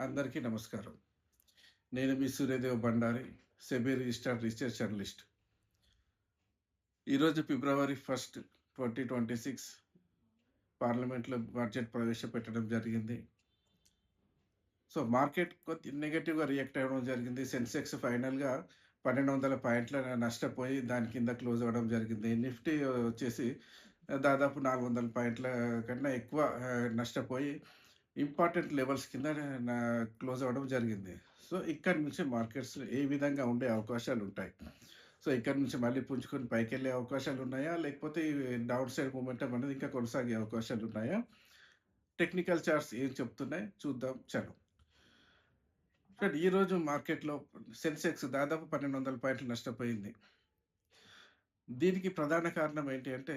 అందరికీ నమస్కారం. నేను మీ Suryadev Bhandari, SEBI registered research journalist. ఈరోజు ఫిబ్రవరి 1, 2026 పార్లమెంట్‌లో బడ్జెట్ ప్రవేశపెట్టడం జరిగింది. మార్కెట్ నెగెటివ్‌గా రియాక్ట్ అవ్వడం జరిగింది. సెన్సెక్స్ ఫైనల్‌గా 1200 పాయింట్ల నష్టపోయి దాని కింద క్లోజ్ అవ్వడం జరిగింది. నిఫ్టీ వచ్చేసి దాదాపు 400 పాయింట్ల కన్నా ఎక్కువ నష్టపోయి ఇంపార్టెంట్ లెవెల్స్ కింద క్లోజ్ అవ్వడం జరిగింది. ఇక్కడి నుంచి మార్కెట్స్ ఏ విధంగా ఉండే అవకాశాలుంటాయి? ఇక్కడి నుంచి మళ్ళీ పుంజుకొని పైకెళ్ళే అవకాశాలున్నాయా? లేకపోతే ఈ డౌన్ సైడ్ మొమెంటమ్ అనేది ఇంకా కొనసాగే అవకాశాలున్నాయా? టెక్నికల్ చార్ట్స్ ఏం చెప్తున్నాయి చూద్దాం చలో. ఈరోజు మార్కెట్‌లో సెన్సెక్స్ దాదాపు 1200 పాయింట్లు నష్టపోయింది. దీనికి ప్రధాన కారణం ఏంటి అంటే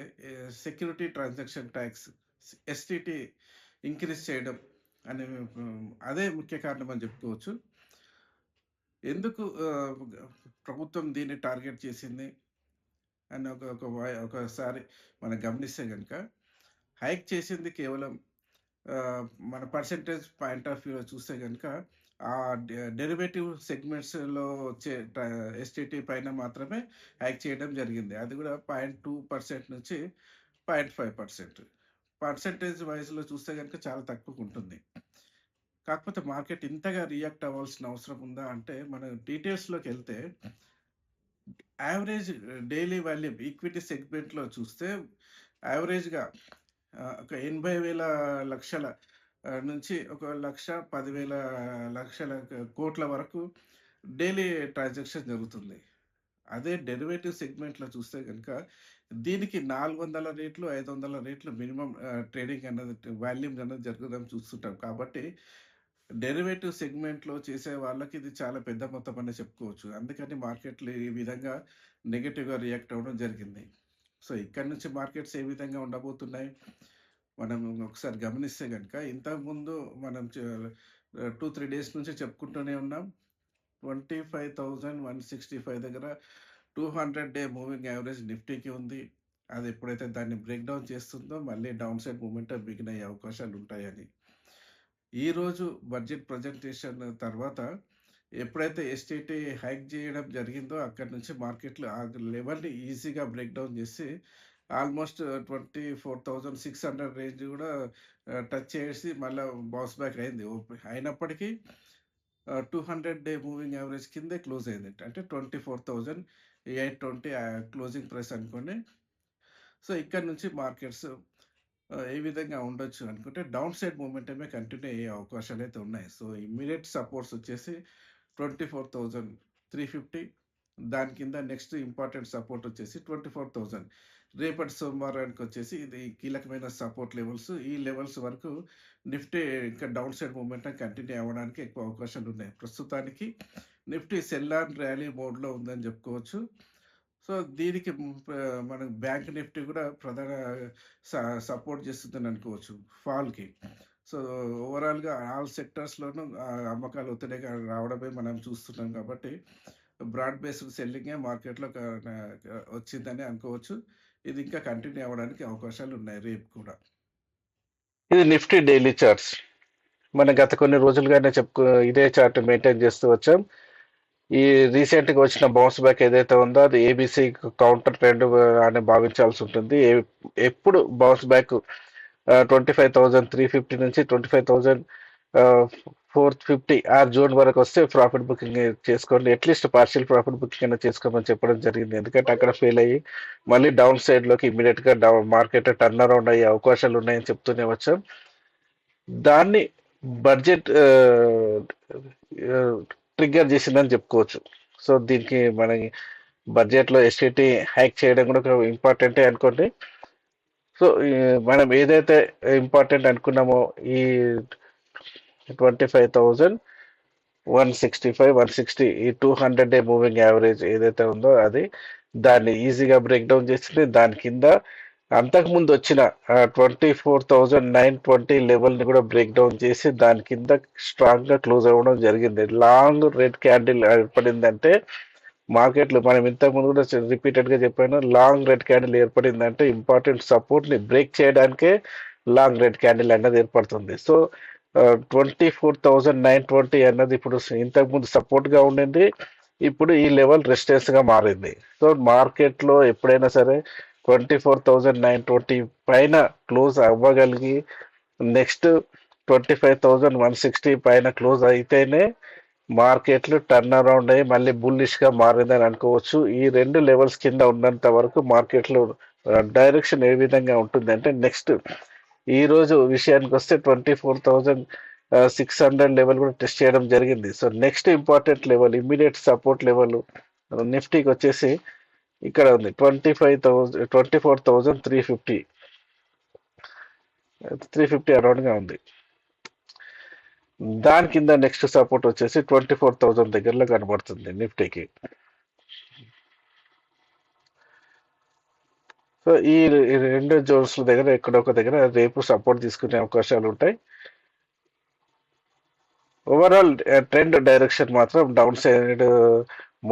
security transaction talks STT increase చేయడం అనే అదే ముఖ్య కారణం అని చెప్పుకోవచ్చు. ఎందుకు ప్రభుత్వం దీన్ని టార్గెట్ చేసింది అని ఒకసారి మనం గమనిస్తే గనుక హైక్ చేసింది కేవలం మన పర్సెంటేజ్ పాయింట్ ఆఫ్ వ్యూలో చూస్తే గనుక ఆ డెరివేటివ్ సెగ్మెంట్స్‌లో వచ్చే ఎస్టీటీ పైన మాత్రమే హైక్ చేయడం జరిగింది. అది కూడా 0.2% నుంచి 0.5%. పర్సెంటేజ్ వైస్‌లో చూస్తే గనుక చాలా తక్కువగుంటుంది. కాకపోతే మార్కెట్ ఇంతగా రియాక్ట్ అవ్వాల్సిన అవసరం ఉందా అంటే, మనం డీటెయిల్స్‌లోకెళ్తే యావరేజ్ డైలీ వాల్యూమ్ ఈక్విటీ సెగ్మెంట్‌లో చూస్తే యావరేజ్‌గా ఒక 80,000 లక్షల నుంచి ఒక 1,10,000 లక్షల కోట్ల వరకు డైలీ ట్రాన్సాక్షన్ జరుగుతుంది. అదే డెరివేటివ్ సెగ్మెంట్‌లో చూస్తే గనుక దీనికి 400 రేట్లు, 500 రేట్లు మినిమమ్ ట్రేడింగ్ అన్నది వాల్యూమ్ అనేది జరగడం చూస్తుంటాం. కాబట్టి డెరివేటివ్ సెగ్మెంట్‌లో చేసే వాళ్ళకి ఇది చాలా పెద్ద మొత్తం అనే చెప్పుకోవచ్చు. అందుకని మార్కెట్‌లు ఈ విధంగా నెగెటివ్‌గా రియాక్ట్ అవ్వడం జరిగింది. ఇక్కడి నుంచి మార్కెట్స్ ఏ విధంగా ఉండబోతున్నాయి? మనం ఒకసారి గమనిస్తే గనుక ఇంతకుముందు మనం 2, 3 డేస్ నుంచి చెప్పుకుంటూనే ఉన్నాం. 25,165 దగ్గర 200 డే మూవింగ్ యావరేజ్ నిఫ్టీకి ఉంది. అది ఎప్పుడైతే దాన్ని బ్రేక్ డౌన్ చేస్తుందో మళ్ళీ డౌన్ సైడ్ మూవ్‌మెంటమ్ బిగిన్ అయ్యే అవకాశాలుంటాయని. ఈరోజు బడ్జెట్ ప్రజెంటేషన్ తర్వాత ఎప్పుడైతే ఎస్టీటీ హైక్ చేయడం జరిగిందో అక్కడి నుంచి మార్కెట్‌లు ఆ లెవెల్‌ని ఈజీగా బ్రేక్ డౌన్ చేసి ఆల్మోస్ట్ 24,600 రేంజ్ కూడా టచ్ చేసి మళ్ళా బౌన్స్ బ్యాక్ అయింది. అయినప్పటికీ 200 డే మూవింగ్ యావరేజ్ కిందే క్లోజ్ అయింది. అంటే 24,820 క్లోజింగ్ ప్రైస్ అనుకోండి. ఇక్కడి నుంచి మార్కెట్స్ ఏ విధంగా ఉండొచ్చు అనుకుంటే డౌన్ సైడ్ మూవ్‌మెంటమే కంటిన్యూ అయ్యే అవకాశాలైతే ఉన్నాయి. ఇమ్మీడియేట్ సపోర్ట్స్ వచ్చేసి 24,350. దాని కింద నెక్స్ట్ ఇంపార్టెంట్ సపోర్ట్ వచ్చేసి 24,000. రేపటి సోమవారానికి వచ్చేసి ఇది కీలకమైన సపోర్ట్ లెవెల్స్. ఈ లెవెల్స్ వరకు నిఫ్టీ ఇంకా డౌన్ సైడ్ మూవ్‌మెంటం కంటిన్యూ అవ్వడానికి ఎక్కువ అవకాశాలున్నాయి. ప్రస్తుతానికి నిఫ్టీ సెల్ ఆన్ ర్యాలీ మోడ్‌లో ఉందని చెప్పుకోవచ్చు. దీనికి మనకు బ్యాంక్ నిఫ్టీ కూడా ప్రధాన సపోర్ట్ చేస్తుందని అనుకోవచ్చు ఫాల్‌కి. ఓవరాల్‌గా ఆల్ సెక్టార్స్‌లోనూ అమ్మకాలు ఒత్తిడిగా రావడమే మనం చూస్తున్నాం కాబట్టి బ్రాడ్ బేస్డ్ సెల్లింగే మార్కెట్‌లో వచ్చిందని అనుకోవచ్చు. ఇది ఇంకా కంటిన్యూ అవ్వడానికి అవకాశాలున్నాయి రేపు కూడా. ఇది నిఫ్టీ డైలీ చార్ట్స్. మనం గత కొన్ని రోజులుగానే ఇదే చార్ట్ మెయింటైన్ చేస్తూ వచ్చాం. ఈ రీసెంట్గా వచ్చిన బౌన్స్ బ్యాక్ ఏదైతే ఉందో అది ఏబీసీ కౌంటర్ ట్రెండ్ అని భావించాల్సి ఉంటుంది. ఎప్పుడు బౌన్స్ బ్యాక్ 25,350 నుంచి 25,450 ఆ జోన్ వరకు వస్తే ప్రాఫిట్ బుకింగ్ చేసుకోండి. అట్లీస్ట్ పార్షియల్ ప్రాఫిట్ బుకింగ్ అయినా చేసుకోమని చెప్పడం జరిగింది. ఎందుకంటే అక్కడ ఫెయిల్ అయ్యి మళ్ళీ డౌన్ సైడ్లోకి ఇమీడియట్గా మార్కెట్ టర్న్ అరౌండ్ అయ్యే అవకాశాలు ఉన్నాయని చెప్తూనే వచ్చాం. దాన్ని బడ్జెట్ ట్రిగ్గర్ చేసిందని చెప్పుకోవచ్చు. దీనికి మన బడ్జెట్లో ఎస్టీటీ హైక్ చేయడం కూడా ఒక ఇంపార్టెంటే అనుకోండి. మనం ఏదైతే ఇంపార్టెంట్ అనుకున్నామో ఈ 25,165, 160 ఈ 200 డే మూవింగ్ యావరేజ్ ఏదైతే ఉందో అది దాన్ని ఈజీగా బ్రేక్ డౌన్ చేసింది. దాని కింద అంతకుముందు వచ్చిన 24,920 లెవెల్ని కూడా బ్రేక్ డౌన్ చేసి దాని కింద స్ట్రాంగ్గా క్లోజ్ అవ్వడం జరిగింది. లాంగ్ రెడ్ క్యాండిల్ ఏర్పడిందంటే మార్కెట్లో మనం ఇంతకుముందు కూడా రిపీటెడ్గా చెప్పాను, లాంగ్ రెడ్ క్యాండిల్ ఏర్పడిందంటే ఇంపార్టెంట్ సపోర్ట్ని బ్రేక్ చేయడానికే లాంగ్ రెడ్ క్యాండిల్ అనేది ఏర్పడుతుంది. 24,920 అన్నది ఇప్పుడు ఇంతకుముందు సపోర్ట్గా ఉండింది. ఇప్పుడు ఈ లెవెల్ రెసిస్టెన్స్గా మారింది. సో మార్కెట్లో ఎప్పుడైనా సరే 24,920 పైన క్లోజ్ అవ్వగలిగి నెక్స్ట్ 25,160 పైన క్లోజ్ అయితేనే మార్కెట్లు టర్న్ అరౌండ్ అయ్యి మళ్ళీ బుల్లిష్గా మారిందని అనుకోవచ్చు. ఈ రెండు లెవెల్స్ కింద ఉన్నంత వరకు మార్కెట్లో డైరెక్షన్ ఏ విధంగా ఉంటుందంటే నెక్స్ట్ ఈ రోజు విషయానికి వస్తే 24,600 లెవెల్ కూడా టెస్ట్ చేయడం జరిగింది. So next important level immediate support level నిఫ్టీకి వచ్చేసి ఇక్కడ ఉంది 24,350 అరౌండ్గా ఉంది. దాని కింద నెక్స్ట్ సపోర్ట్ వచ్చేసి 24,000 దగ్గరలో కనబడుతుంది నిఫ్టీకి. సో ఈ రెండు జోన్స్ దగ్గర ఎక్కడొక దగ్గర రేపు సపోర్ట్ తీసుకునే అవకాశాలు ఉంటాయి. ఓవరాల్ ట్రెండ్ డైరెక్షన్ మాత్రం డౌన్ సైడ్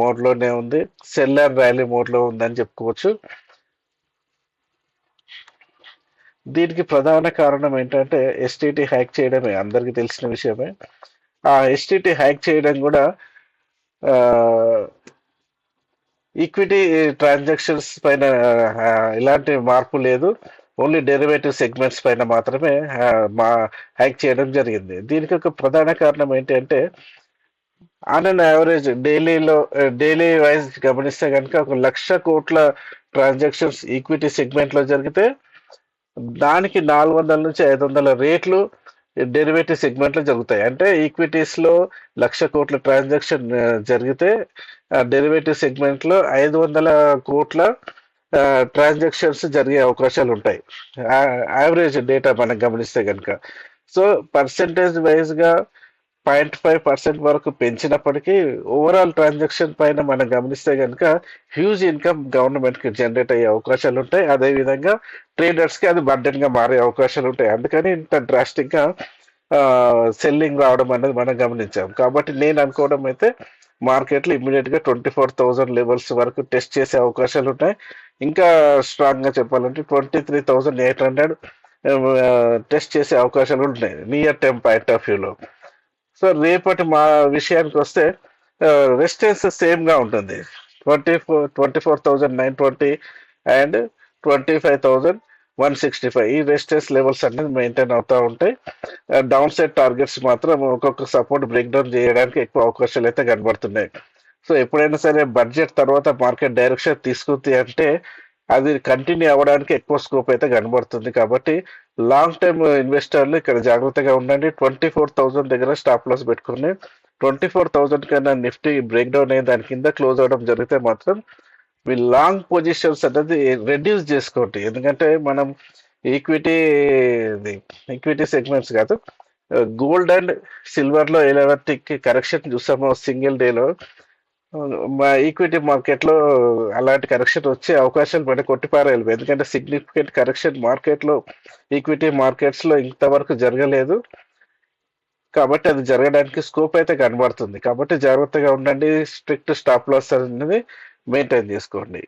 మోడ్లోనే ఉంది, సెల్లర్ ర్యాలీ మోడ్లో ఉందని చెప్పుకోవచ్చు. దీనికి ప్రధాన కారణం ఏంటంటే ఎస్టీటీ హ్యాక్ చేయడమే, అందరికీ తెలిసిన విషయమే. ఆ ఎస్టీటీ హ్యాక్ చేయడం కూడా ఈక్విటీ ట్రాన్సాక్షన్స్ పైన ఎలాంటి మార్పు లేదు, ఓన్లీ డెరివేటివ్ సెగ్మెంట్స్ పైన మాత్రమే హ్యాక్ చేయడం జరిగింది. దీనికి ఒక ప్రధాన కారణం ఏంటంటే on an average daily wise గమనిస్తే కనుక 1,00,000 కోట్ల ట్రాన్సాక్షన్స్ ఈక్విటీ సెగ్మెంట్లో జరిగితే దానికి 400 నుంచి 500 రేట్లు డెరివేటివ్ సెగ్మెంట్లో జరుగుతాయి. అంటే ఈక్విటీస్లో 1,00,000 కోట్ల ట్రాన్సాక్షన్ జరిగితే డెరివేటివ్ సెగ్మెంట్లో 500 కోట్ల ట్రాన్సాక్షన్స్ జరిగే అవకాశాలు ఉంటాయి, యావరేజ్ డేటా మనం గమనిస్తే కనుక. సో పర్సెంటేజ్ వైజ్గా 0.5% వరకు పెంచినప్పటికీ ఓవరాల్ ట్రాన్సాక్షన్ పైన మనం గమనిస్తే కనుక హ్యూజ్ ఇన్కమ్ గవర్నమెంట్కి జనరేట్ అయ్యే అవకాశాలు ఉంటాయి. అదేవిధంగా ట్రేడర్స్కి అది బర్డెన్గా మారే అవకాశాలు ఉంటాయి. అందుకని ఇంత డ్రాస్టిక్గా సెల్లింగ్ రావడం అనేది మనం గమనించాం. కాబట్టి నేను అనుకోవడం అయితే మార్కెట్లో ఇమ్మీడియట్గా 24,000 లెవెల్స్ వరకు టెస్ట్ చేసే అవకాశాలు ఉంటాయి. ఇంకా స్ట్రాంగ్గా చెప్పాలంటే 23,800 టెస్ట్ చేసే అవకాశాలు ఉంటాయి నియర్ టర్మ్ పాయింట్ ఆఫ్ వ్యూలో. సో రేపటి మా విషయానికి వస్తే రెసిస్టెన్స్ సేమ్గా ఉంటుంది, 24,920 అండ్ 25,165. ఈ రెసిస్టెన్స్ లెవెల్స్ అనేది మెయింటైన్ అవుతూ ఉంటాయి. డౌన్ సైడ్ టార్గెట్స్ మాత్రం ఒక్కొక్క సపోర్ట్ బ్రేక్ డౌన్ చేయడానికి ఎక్కువ అవకాశాలు అయితే కనబడుతున్నాయి. సో ఎప్పుడైనా సరే బడ్జెట్ తర్వాత మార్కెట్ డైరెక్షన్ తీసుకుంది అంటే అది కంటిన్యూ అవ్వడానికి ఎక్కువ స్కోప్ అయితే కనబడుతుంది. కాబట్టి లాంగ్ టర్మ్ ఇన్వెస్టర్లు ఇక్కడ జాగ్రత్తగా ఉండండి. 24,000 దగ్గర స్టాప్ లాస్ పెట్టుకుని 24,000 కన్నా నిఫ్టీ బ్రేక్ డౌన్ అయ్యి దాని కింద క్లోజ్ అవడం జరిగితే మాత్రం మీ లాంగ్ పొజిషన్స్ అనేది రెడ్యూస్ చేసుకోండి. ఎందుకంటే మనం ఈక్విటీ సెగ్మెంట్స్ కాదు, గోల్డ్ అండ్ సిల్వర్లో ఎలాంటి కరెక్షన్ చూసామో సింగిల్ డేలో, మా ఈక్విటీ మార్కెట్లో అలాంటి కరెక్షన్ వచ్చే అవకాశాలు పడి కొట్టిపారేయాలి. ఎందుకంటే సిగ్నిఫికెంట్ కరెక్షన్ మార్కెట్లో ఈక్విటీ మార్కెట్స్లో ఇంతవరకు జరగలేదు. కాబట్టి అది జరగడానికి స్కోప్ అయితే కనబడుతుంది. కాబట్టి జాగ్రత్తగా ఉండండి, స్ట్రిక్ట్ స్టాప్ లాస్ అనేది మెయింటైన్ చేసుకోండి.